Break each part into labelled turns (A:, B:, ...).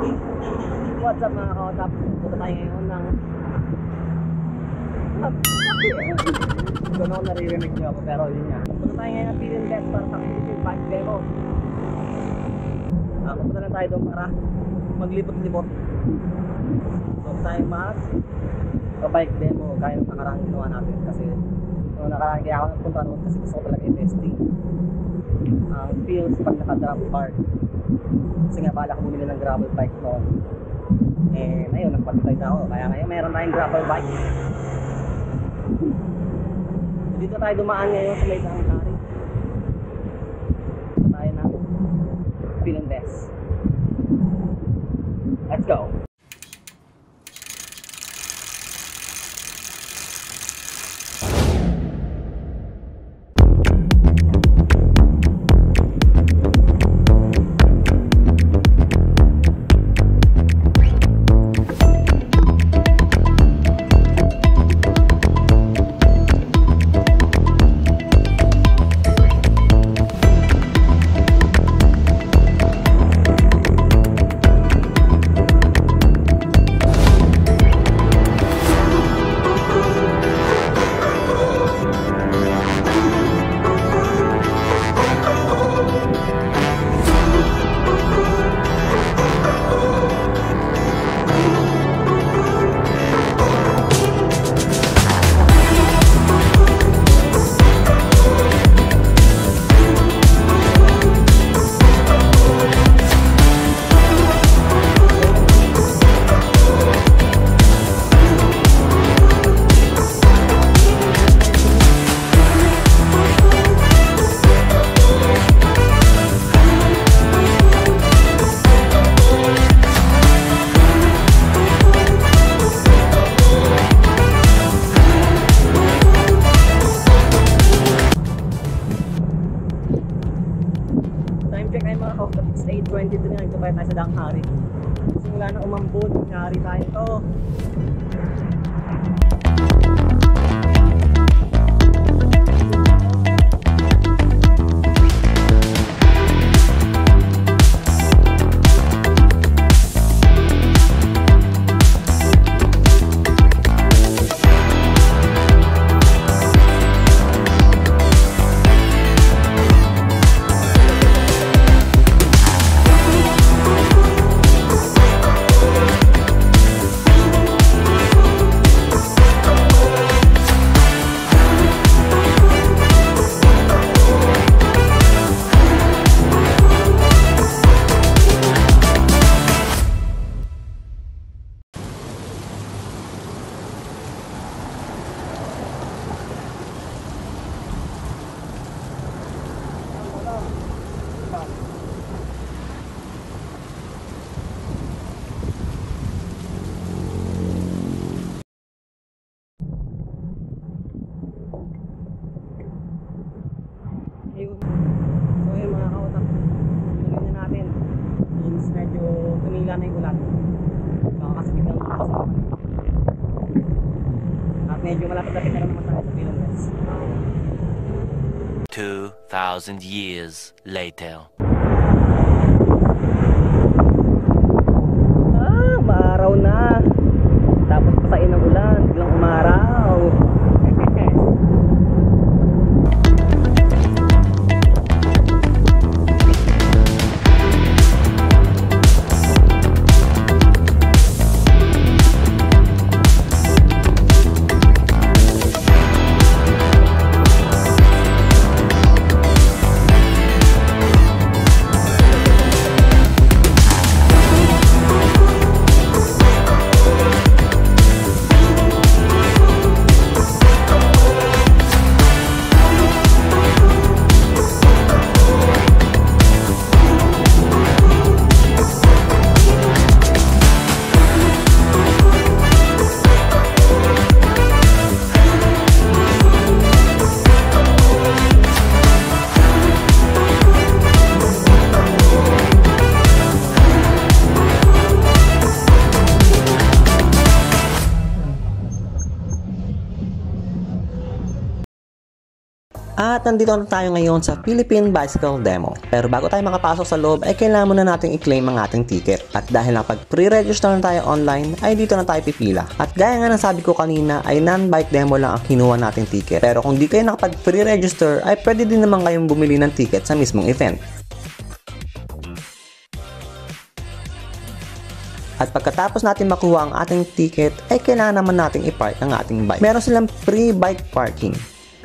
A: What's up mga kaotap? Punta tayo ngayon ng hindi ko na naririnig nyo ako pero yun nga. Punta tayo ngayon ng Philippine Test para sa Philippine Bike Demo. Punta lang tayo doon para maglipot-lipot. So tayo bike demo kaya ng nakarang ginawa natin kasi nakarang kaya ako nagpunta noon kasi gusto ko talaga i-testing ang feels pag naka-drop bar. Kasi nga bala ko bumili ng gravel bike noon. Eh, ngayon, nagpatitay na ako. Kaya ngayon, meron tayong gravel bike. Dito tayo dumaan ngayon sa may Dangkari. Dito tayo ng Pilandes. Let's go! It's 8:23 na ito tayo sa Dangkari. Simula na umambon, nangyari tayo ito. So yun mga kaotap, tuloy na natin. Means medyo tumila na yung ulan. Kakasabit lang nakasama. At medyo malapit-lapit na naman tayo sa Pilandes.
B: 2,000 years later.
A: Maaraw na. Tapos pasain ng ulan, biglang umaraw.
C: At nandito na tayo ngayon sa Philippine Bicycle Demo. Pero bago tayo makapasok sa loob ay kailangan muna natin i-claim ang ating ticket. At dahil pag pre-register na tayo online ay dito na tayo pipila. At gaya nga ng sabi ko kanina ay non-bike demo lang ang kinuha nating ticket. Pero kung di kayo nakapag pre-register ay pwede din naman kayong bumili ng ticket sa mismong event. At pagkatapos natin makuha ang ating ticket ay kailangan naman natin i-park ang ating bike. Meron silang free bike parking.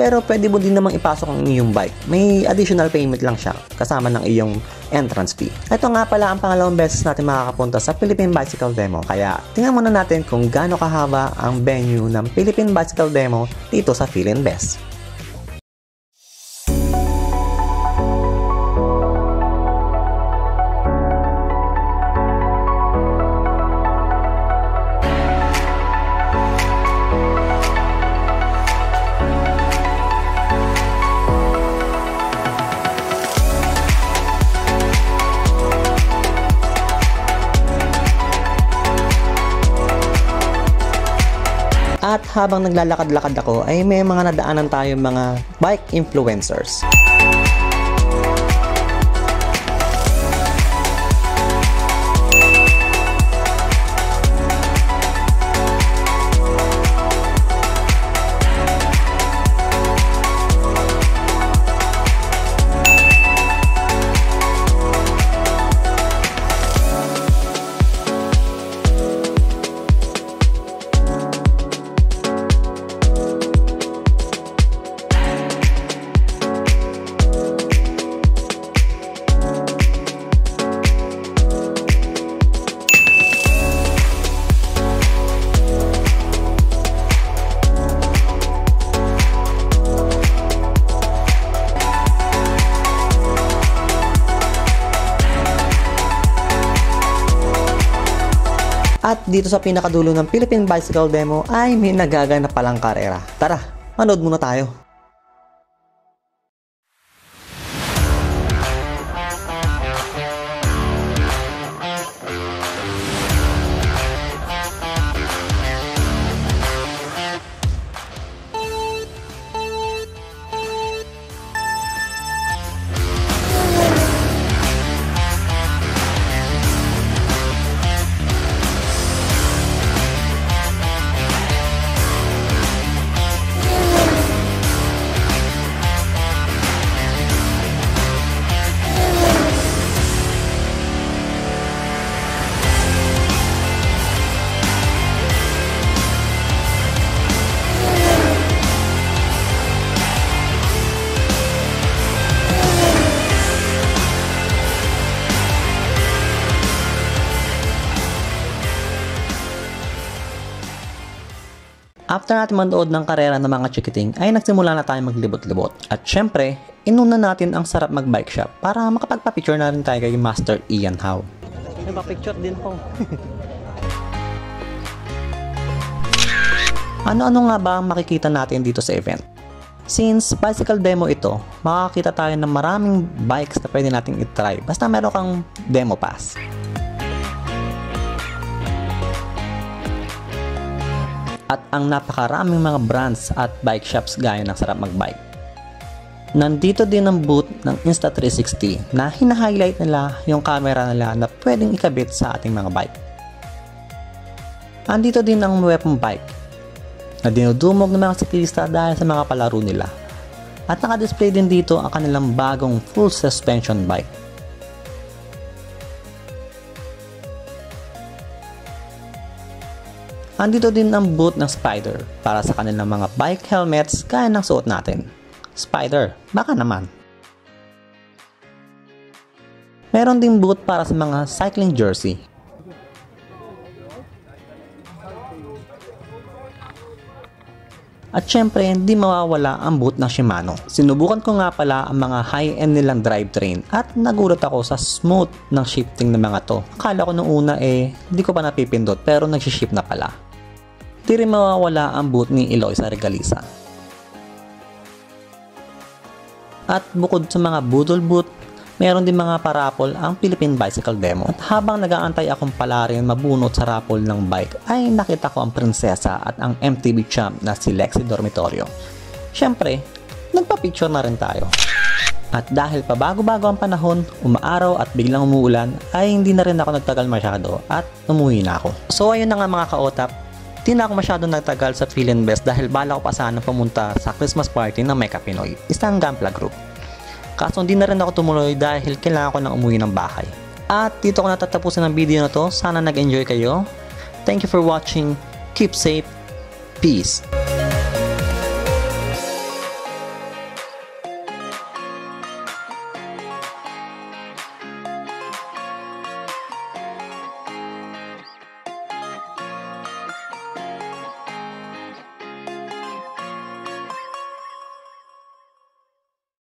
C: Pero pwede mo din namang ipasok ang iyong bike. May additional payment lang siya kasama ng iyong entrance fee. Ito nga pala ang pangalawang beses natin makakapunta sa Philippine Bicycle Demo. Kaya tingnan muna natin kung gaano kahaba ang venue ng Philippine Bicycle Demo dito sa PhilinBest. At habang naglalakad-lakad ako ay may mga nadaanan tayong mga bike influencers. At dito sa pinakadulo ng Philippine Bicycle Demo ay may nagaganap palang karera. Tara, manood muna tayo. After natin manood ng karera ng mga chikiting ay nagsimula na tayo maglibot-libot. At syempre, inuna natin ang sarap mag-bike shop para makapagpa-picture na rin tayo kay Master Ian Howe.
A: May pa-picture din po.
C: Ano-ano nga ba ang makikita natin dito sa event? Since bicycle demo ito, makakita tayo ng maraming bikes na pwede nating itry basta meron kang demo pass. At ang napakaraming mga brands at bike shops gaya ng sarap magbike. Nandito din ang booth ng Insta360 na hina-highlight nila yung camera nila na pwedeng ikabit sa ating mga bike. Andito din ang weapon bike na dinudumog ng mga siklista dahil sa mga palaro nila. At naka-display din dito ang kanilang bagong full suspension bike. Andito din ang booth ng Spider para sa kanilang mga bike helmets gaya ng suot natin. Spider, baka naman. Meron din booth para sa mga cycling jersey. At syempre, hindi mawawala ang booth ng Shimano. Sinubukan ko nga pala ang mga high-end nilang drivetrain at nagulat ako sa smooth ng shifting ng mga to. Akala ko nung una hindi ko pa napipindot pero nagsiship na pala. Di rin mawawala ang booth ni Eloisa Regalisa. At bukod sa mga budol booth, meron din mga parapol ang Philippine Bicycle Demo. At habang nag-aantay akong pala rin mabunot sa rapol ng bike, ay nakita ko ang prinsesa at ang MTB champ na si Lexi Dormitorio. Syempre, nagpa magpa-picture na rin tayo. At dahil pa bago-bago ang panahon, umaaraw at biglang umuulan, ay hindi na rin ako nagtagal masyado at umuwi na ako. So ayun na nga mga kaotap, di na ako masyado nagtagal sa Philinvest dahil bala ko pa sana pumunta sa Christmas party ng Mecca Pinoy, isang Gampla group. Kaso hindi na rin ako tumuloy dahil kailangan ko nang umuwi ng bahay. At dito ko natatapusin ang video na to, sana nag-enjoy kayo. Thank you for watching, keep safe, peace!